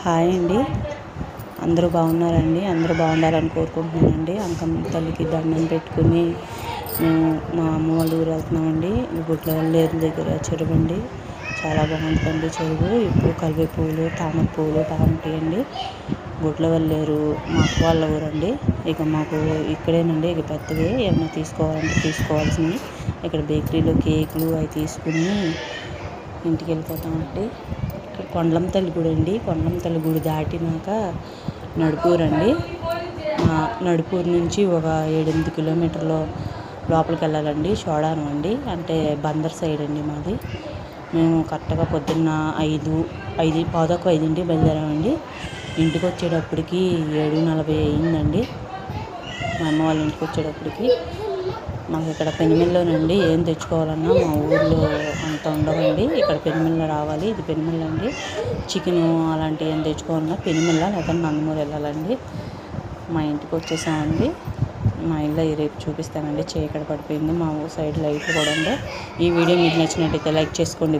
Hi అండి. అందరూ బాగున్నారండి. అందరూ బాగుండాలని కోరుకుంటున్నానండి. అంకమ్మ తల్లికి దండం పెట్టుకుని మేము మా అమ్మ వాళ్ళ ఊరు వెళ్తున్నామండి. గుడ్లవల్లేరు దగ్గర చెరువు అండి. చాలా బాగుంటుందండి చెరువు. ఇప్పుడు కలువ పువ్వులు, తామర పువ్వులు బాగుంటాయండి. గుడ్లవల్లేరు మా అక్క వాళ్ళ ఊరండి. ఇక మాకు ఇక్కడేనండి. ఇక పెద్దవి ఏమైనా తీసుకోవాలంటే తీసుకోవాల్సినవి ఇక్కడ బేకరీలో కేకులు అవి తీసుకుని ఇంటికి వెళ్ళిపోతామండి. ఇక్కడ కొండలమ్మ తల్లి గుడి అండి. కొండలమ్మ తల్లి గుడి దాటినాక నడుపూరు అండి. నడుపూరు నుంచి ఒక 7-8 కిలోమీటర్లు లోపలికి వెళ్ళాలండి. షోడారం అండి, అంటే బందర్ సైడ్ అండి మాది. మేము కరెక్ట్గా పొద్దున్న 5:45 బయలుదేరామండి. ఇంటికి వచ్చేటప్పటికి 7:40 అయిందండి. మా అమ్మ వాళ్ళ ఇంటికి వచ్చేటప్పటికి మాకు ఇక్కడ పెనుమిల్లోనండి. ఏం తెచ్చుకోవాలన్నా మా ఊర్లో అంత ఉండవండి. ఇక్కడ పెనుమిల్ల రావాలి. ఇది పెనుమిల్ల అండి. చికెను అలాంటివి ఏం తెచ్చుకోవాలన్నా పెనుమిల్ల లేకపోతే నందమూరు వెళ్ళాలండి. మా ఇంటికి వచ్చేసామండి. మా ఇల్లు రేపు చూపిస్తానండి. చీకటి పడిపోయింది. మా ఊరు సైడ్ లైట్లు కూడా ఉంది. ఈ వీడియో మీకు నచ్చినట్టయితే లైక్ చేసుకోండి.